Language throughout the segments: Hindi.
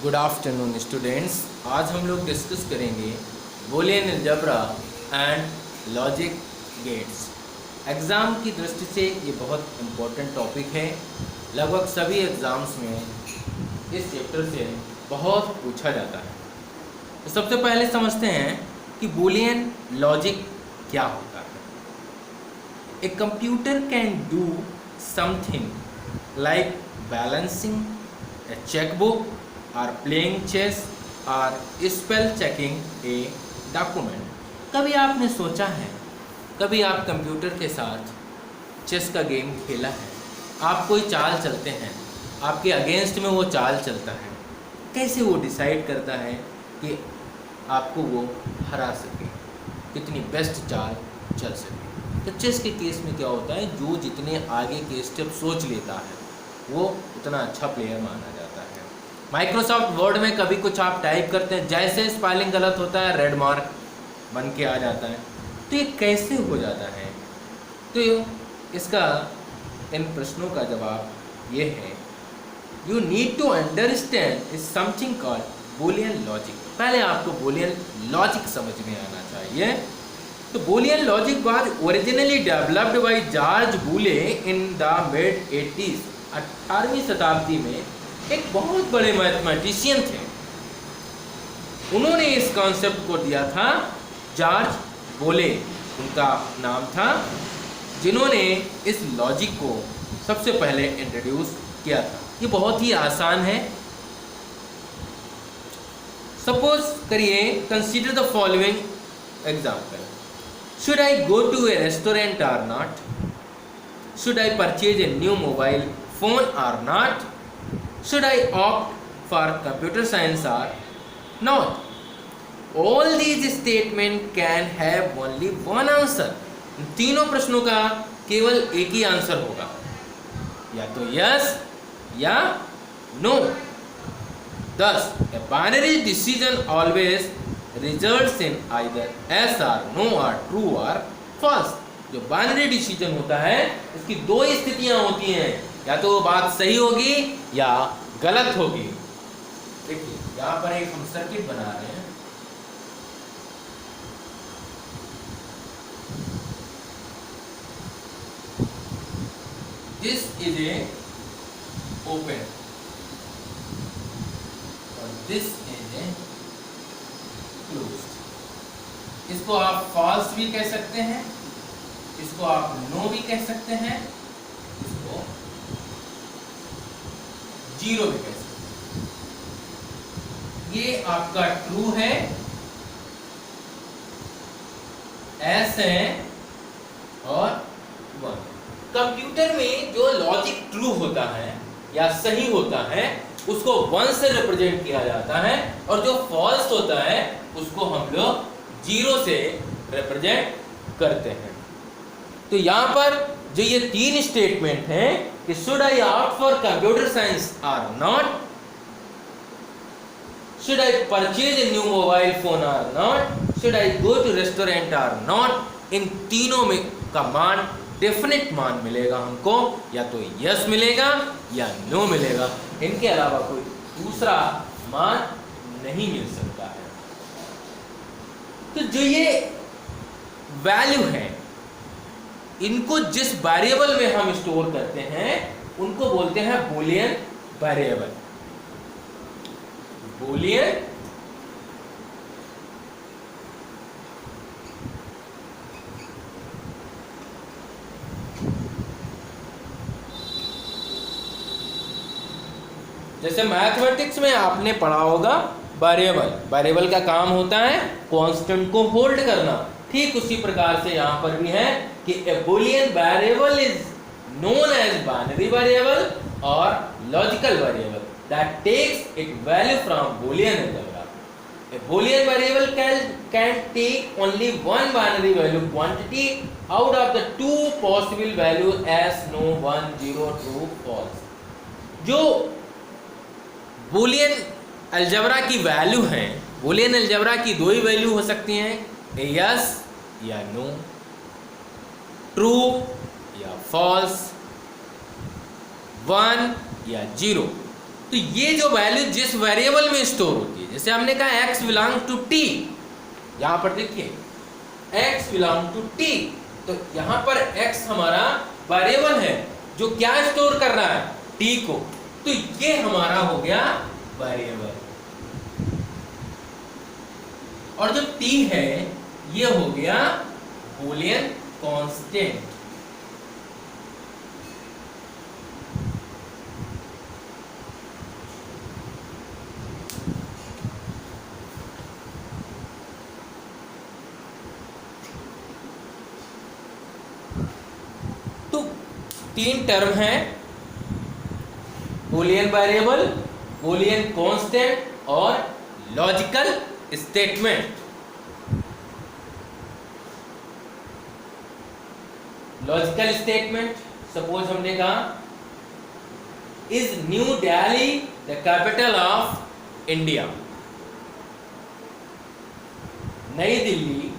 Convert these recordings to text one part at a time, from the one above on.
Good afternoon students. आज हम लोग डिस्कस करेंगे Boolean algebra and logic gates. Exam की दृष्टि से ये बहुत इम्पोर्टेंट टॉपिक है। लगभग सभी एग्ज़ाम्स में इस चैप्टर से बहुत पूछा जाता है। तो सबसे पहले समझते हैं कि बूलियन लॉजिक क्या होता है। A computer can do something like balancing a checkbook or playing chess or spell checking a document। कभी आपने सोचा है, कभी आप कंप्यूटर के साथ चेस का गेम खेला है? आप कोई चाल चलते हैं, आपके अगेंस्ट में वो चाल चलता है, कैसे वो डिसाइड करता है कि आपको वो हरा सके, कितनी बेस्ट चाल चल सके। तो चेस के केस में क्या होता है, जो जितने आगे के स्टेप सोच लेता है वो उतना अच्छा प्लेयर माना जाता है। माइक्रोसॉफ्ट वर्ड में कभी कुछ आप टाइप करते हैं, जैसे स्पेलिंग गलत होता है रेड मार्क बन के आ जाता है। तो ये कैसे हो जाता है? तो इसका इन प्रश्नों का जवाब ये है, you need to understand is something called Boolean logic. पहले आपको बूलियन लॉजिक समझ में आना चाहिए। तो Boolean logic was originally developed by George Boole in the mid 80s। 18वीं शताब्दी में एक बहुत बड़े मैथमेटिशियन थे, उन्होंने इस कॉन्सेप्ट को दिया था। जॉर्ज बोले उनका नाम था, जिन्होंने इस लॉजिक को सबसे पहले इंट्रोड्यूस किया था। ये बहुत ही आसान है। सपोज करिए, consider the following example. Should I go to a restaurant or not? Should I purchase a new mobile phone or not? Should I opt for computer science or not? All these statements can have only one answer। इन तीनों प्रश्नों का केवल एक ही आंसर होगा, या तो यस या no. Thus, a binary decision always results in either yes or no or true or false। जो बाइनरी डिसीजन होता है उसकी दो ही स्थितियां होती हैं, या तो वो बात सही होगी या गलत होगी। देखिए यहाँ पर एक हम सर्किट बना रहे हैं। दिस इज ए ओपन और दिस इज ए क्लोज्ड। इसको आप फॉल्स भी कह सकते हैं, इसको आप नो भी कह सकते हैं, इसको जीरो भी कह सकते हैं। ये आपका ट्रू है, एस है और वन। कंप्यूटर में जो लॉजिक ट्रू होता है या सही होता है उसको वन से रिप्रेजेंट किया जाता है, और जो फॉल्स होता है उसको हम लोग जीरो से रिप्रेजेंट करते हैं। तो यहाँ पर जो ये तीन स्टेटमेंट हैं कि should I opt for computer science or not, should I purchase a new mobile phone or not, should I go to restaurant or not, इन तीनों में का मान डेफिनेट मान मिलेगा हमको, या तो यस मिलेगा या नो मिलेगा। इनके अलावा कोई दूसरा मान नहीं मिल सकता है। तो जो ये वैल्यू है, इनको जिस वेरिएबल में हम स्टोर करते हैं उनको बोलते हैं बूलियन वेरिएबल। बूलियन जैसे मैथमेटिक्स में आपने पढ़ा होगा वेरिएबल, वेरिएबल का काम होता है कांस्टेंट को होल्ड करना। ठीक उसी प्रकार से यहाँ पर भी है कि a Boolean variable is known as binary variable or logical variable that takes it value from Boolean algebra. A Boolean variable can take only one binary value quantity out of the two possible value yes, no, 1, 0, true, false. जो बूलियन अलजेब्रा की वैल्यू है, बूलियन अलजेब्रा की दो ही वैल्यू हो सकती हैं, यस या नो, ट्रू या फॉल्स, 1 या 0। तो ये जो वैल्यू जिस वेरिएबल में स्टोर होती है, जैसे हमने कहा x बिलोंग टू t, यहां पर देखिए x बिलोंग टू t, तो यहां पर x हमारा वेरिएबल है जो क्या स्टोर कर रहा है, t को, तो ये हमारा हो गया वेरिएबल। और जो t है ये हो गया बूलियन कांस्टेंट। तो तीन टर्म हैं, बूलियन वेरिएबल, बूलियन कांस्टेंट और logical statement. Logical statement, suppose हमने कहा is new Delhi the capital of India, नई दिल्ली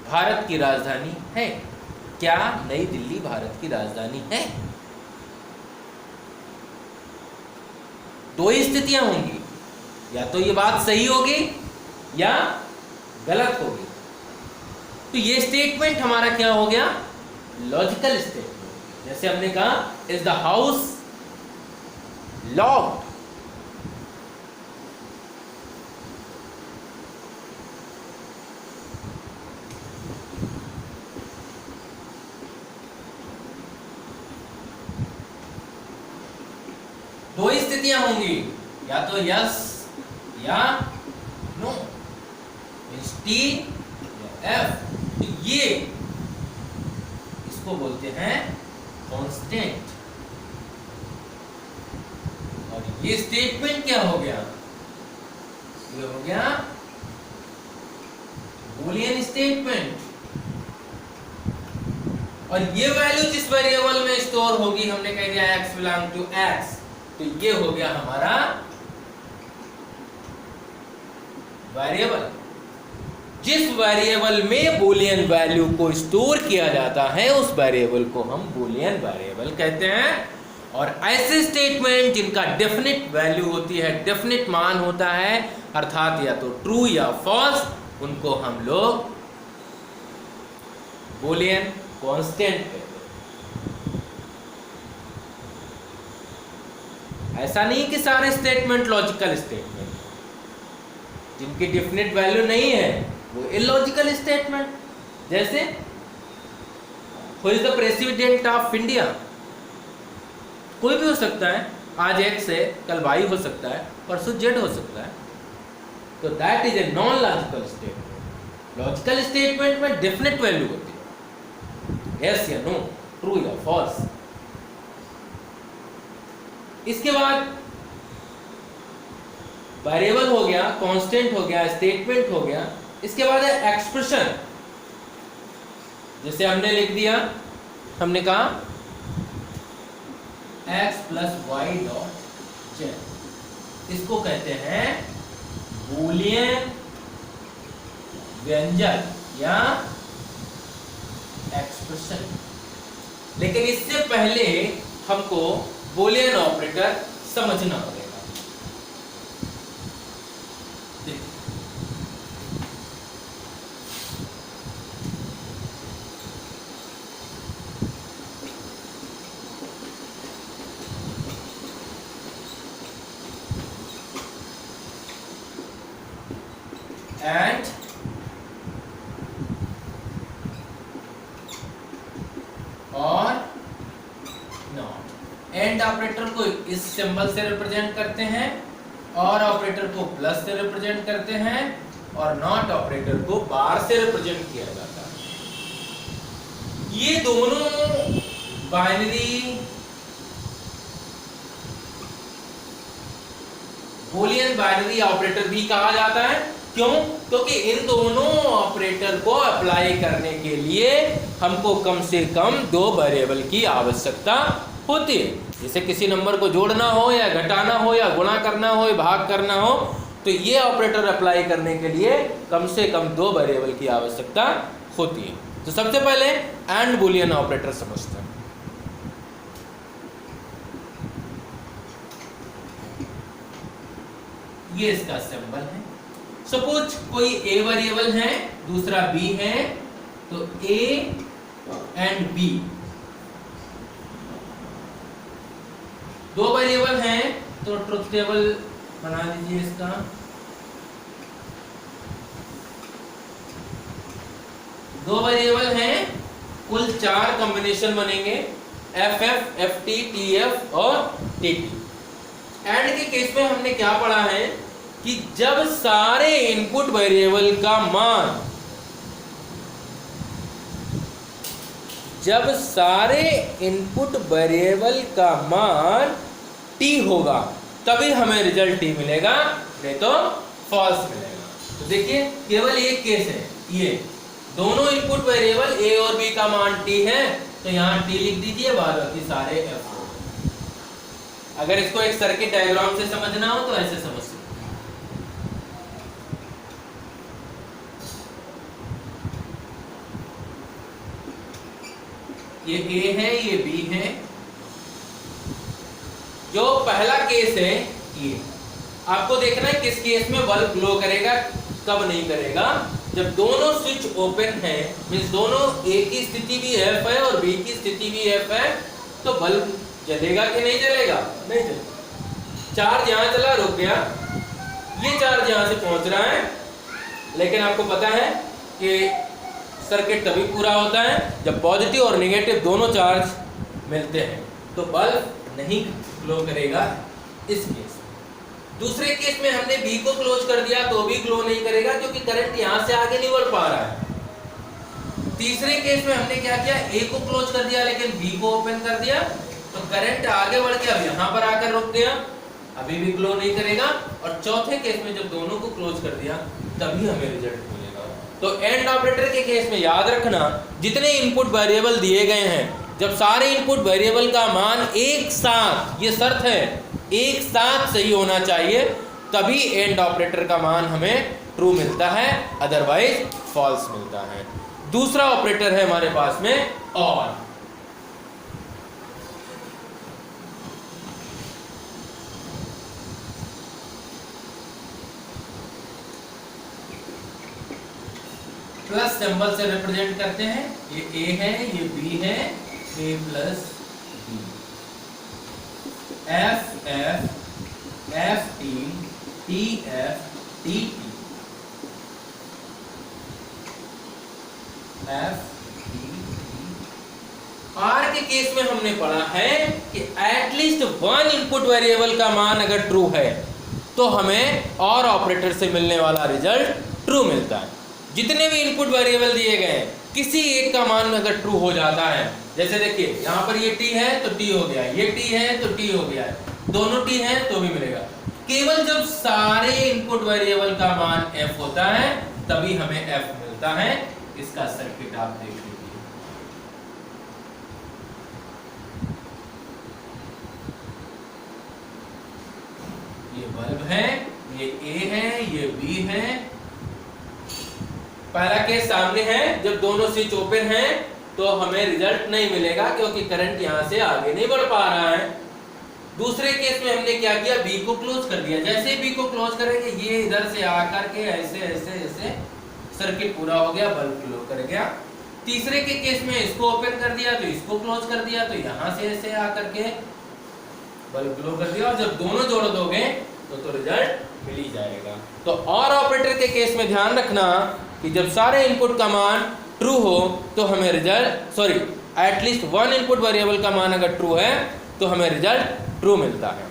भारत की राजधानी है। क्या नई दिल्ली भारत की राजधानी है? दो ही स्थितियां होंगी, या तो ये बात सही होगी या गलत होगी। तो ये स्टेटमेंट हमारा क्या हो गया, लॉजिकल स्टेटमेंट। जैसे हमने कहा इज द हाउस लॉक्ड, दो ही स्थितियां होंगी, या तो यस या नो, टी या एफ। तो ये इसको बोलते हैं कांस्टेंट। और ये स्टेटमेंट क्या हो गया, ये हो गया बूलियन स्टेटमेंट। और ये वैल्यू जिस वेरिएबल में स्टोर होगी, हमने कह दिया x बिलोंग टू x, तो ये हो गया हमारा वेरिएबल। जिस वेरिएबल में बूलियन वैल्यू को स्टोर किया जाता है उस वेरिएबल को हम बूलियन वेरिएबल कहते हैं। और ऐसे स्टेटमेंट जिनका डेफिनेट वैल्यू होती है, डेफिनेट मान होता है, अर्थात या तो ट्रू या फॉल्स, उनको हम लोग बूलियन कांस्टेंट कहते हैं। ऐसा नहीं कि सारे स्टेटमेंट लॉजिकल स्टेटमेंट, जिनकी डेफिनेट वैल्यू नहीं है वो इलॉजिकल स्टेटमेंट। जैसे who is the president of India, कोई भी हो सकता है, आज एक्स है कल वाई हो सकता है, परसों जेड हो सकता है, तो that is a non logical statement. Logical statement में डेफिनेट वैल्यू होती है, यस या नो, ट्रू या फॉल्स। इसके बाद वेरिएबल हो गया, कांस्टेंट हो गया, स्टेटमेंट हो गया। इसके बाद है एक्सप्रेशन। जैसे हमने लिख दिया, हमने कहा x plus Y dot Z, इसको कहते हैं बूलियन व्यंजक या एक्सप्रेशन। लेकिन इससे पहले हमको बूलियन ऑपरेटर समझना होगा। एंड और नॉट। एंड ऑपरेटर को इस सिंबल से रिप्रेजेंट करते हैं, और ऑपरेटर को प्लस से रिप्रेजेंट करते हैं, और नॉट ऑपरेटर को बार से रिप्रेजेंट किया जाता है। ये दोनों बाइनरी बूलियन बाइनरी ऑपरेटर भी कहा जाता है। क्यों? क्योंकि इन दोनों ऑपरेटर को अप्लाई करने के लिए हमको कम से कम दो वेरिएबल की आवश्यकता होती है। जैसे किसी नंबर को जोड़ना हो या घटाना हो या गुणा करना हो या भाग करना हो, तो ये ऑपरेटर अप्लाई करने के लिए कम से कम दो वेरिएबल की आवश्यकता होती है। तो सबसे पहले एंड बूलियन ऑपरेटर समझते हैं। ये इसका सिंबल है। सपोज कोई ए वेरिएबल है, दूसरा बी है, तो ए एंड बी दो वेरिएबल हैं, तो ट्रुथ टेबल बना लीजिए इसका। दो वेरिएबल हैं, कुल 4 कॉम्बिनेशन बनेंगे, F F, F T, T F और टी टी। एंड के केस में हमने क्या पढ़ा है कि जब सारे इनपुट वेरिएबल का मान, जब सारे इनपुट वेरिएबल का मान t होगा तभी हमें रिजल्ट t मिलेगा, नहीं तो फॉल्स मिलेगा। तो देखिए केवल एक केस है, ये दोनों इनपुट वेरिएबल a और b का मान t है, तो यहाँ t लिख दीजिए, बाद बाकी सारे f हो। अगर इसको एक सर्किट डायग्राम से समझना हो तो ऐसे समझ सकते हैं। ये A है, ये B है। जो पहला केस है, ये आपको देखना है किस केस में बल्ब ग्लो करेगा, कब नहीं करेगा। जब दोनों स्विच ओपन है, मींस दोनों A की स्थिति भी F है और B की स्थिति भी F है, तो बल्ब जलेगा कि नहीं जलेगा? नहीं जलेगा। चार्ज यहाँ चला, रुक गया, ये चार्ज यहाँ से पहुंच रहा है, लेकिन आपको पता है कि सर्किट तभी पूरा होता है जब पॉजिटिव और नेगेटिव दोनों चार्ज मिलते हैं, तो बल्ब नहीं ग्लो करेगा इस केस में। दूसरे केस में हमने बी को क्लोज कर दिया तो भी ग्लो नहीं करेगा, क्योंकि करंट यहां से आगे नहीं बढ़ पा रहा है। तीसरे केस में हमने क्या किया, ए को क्लोज कर दिया लेकिन बी को ओपन कर दिया, तो करंट आगे बढ़ के अब यहां पर आकर रुक गया, अभी भी ग्लो नहीं करेगा। और चौथे केस में जब दोनों को क्लोज कर दिया तभी हमें रिजल्ट मिलेगा। तो एंड ऑपरेटर के केस में याद रखना, जितने इनपुट वेरिएबल दिए गए हैं, जब सारे इनपुट वेरिएबल का मान एक साथ, ये शर्त है, एक साथ सही होना चाहिए, तभी एंड ऑपरेटर का मान हमें ट्रू मिलता है, अदरवाइज फॉल्स मिलता है। दूसरा ऑपरेटर है हमारे पास में और। प्लस सिंबल से रिप्रेजेंट करते हैं, ये A है, ये B है, A plus B, F F, F T, T F, T T, F T T। R के केस में हमने पढ़ा है कि एटलीस्ट वन इनपुट वेरिएबल का मान अगर ट्रू है तो हमें और ऑपरेटर से मिलने वाला रिजल्ट ट्रू मिलता है। जितने भी इनपुट वेरिएबल दिए गए हैं, किसी एक का मान अगर ट्रू हो जाता है, जैसे देखिए यहाँ पर ये t है तो t हो गया, ये t है तो t हो गया, दोनों t है तो भी मिलेगा। केवल जब सारे इनपुट वेरिएबल का मान f होता है तभी हमें f मिलता है। इसका सर्किट आप देख लीजिए। ये बल्ब है, ये A है, ये B है। पहला केस सामने है, जब दोनों स्विच ओपन हैं तो हमें रिजल्ट नहीं मिलेगा, क्योंकि करंट यहां से आगे नहीं बढ़ पा रहा है। दूसरे केस में हमने क्या किया, बी को क्लोज कर दिया। जैसे ही बी को क्लोज करेंगे, ये इधर से आकर के ऐसे ऐसे ऐसे सर्किट पूरा हो गया, बल्ब ग्लो कर गया। तीसरे के केस में इसको ओपन कर दिया तो इसको क्लोज कर दिया, तो यहां से ऐसे आकर के बल्ब ग्लो कर दिया। और जब दोनों जोड़ दोगे तो रिजल्ट मिल ही जाएगा। तो और ऑपरेटर के केस में ध्यान रखना कि जब सारे इनपुट का मान ट्रू हो तो हमें result, sorry, at least one input variable का मान अगर ट्रू है तो हमें रिजल्ट ट्रू मिलता है।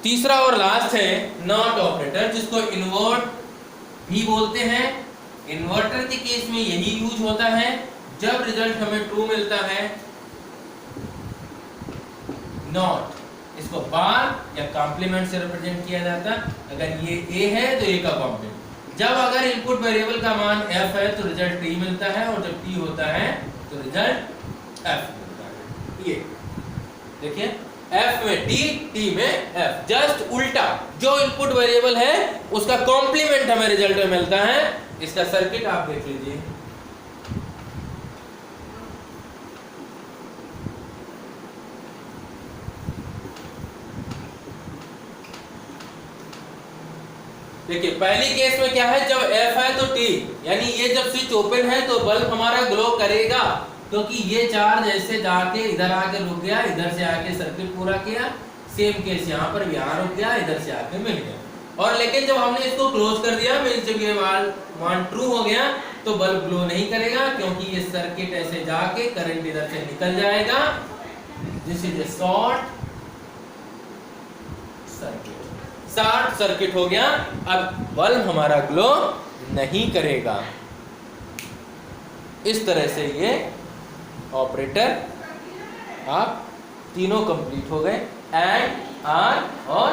तीसरा और लास्ट है नॉट ऑपरेटर, जिसको इन्वर्ट भी बोलते हैं। इन्वर्टर के केस में यही यूज होता है, जब रिजल्ट हमें ट्रू मिलता है, नॉट इसको बार या कॉम्प्लीमेंट से रिप्रेजेंट किया जाता है। अगर ये A है तो A का कॉम्प्लीमेंट। जब अगर इनपुट वेरिएबल का मान f है तो रिजल्ट t मिलता है, और जब t होता है तो रिजल्ट f मिलता है। ये देखिए, f में t, t में f, जस्ट उल्टा। जो इनपुट वेरिएबल है उसका कॉम्प्लीमेंट हमें रिजल्ट में मिलता है। इसका सर्किट आप देख लीजिए। देखिए पहली केस में क्या है, जब F है तो T, यानी ये जब स्विच ओपन है तो बल्ब हमारा ग्लो करेगा, क्योंकि ये चार्ज ऐसे जाके इधर आके रुक गया, इधर से आके सर्किट पूरा किया। सेम केस यहाँ पर भी यहाँ रुक गया, इधर से आके मिल गया। और लेकिन जब हमने इसको क्लोज कर दिया, मींस जब ये मान ट्रू हो गया, तो बल्ब ग्लो नहीं करेगा, क्योंकि ये सर्किट ऐसे जाके करंट इधर से निकल जाएगा। This is a short circuit. Short circuit हो गया, अब बल्ब हमारा ग्लो नहीं करेगा। इस तरह से ये ऑपरेटर आप तीनों कंप्लीट हो गए, एंड, आर और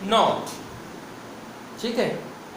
नॉट। ठीक है।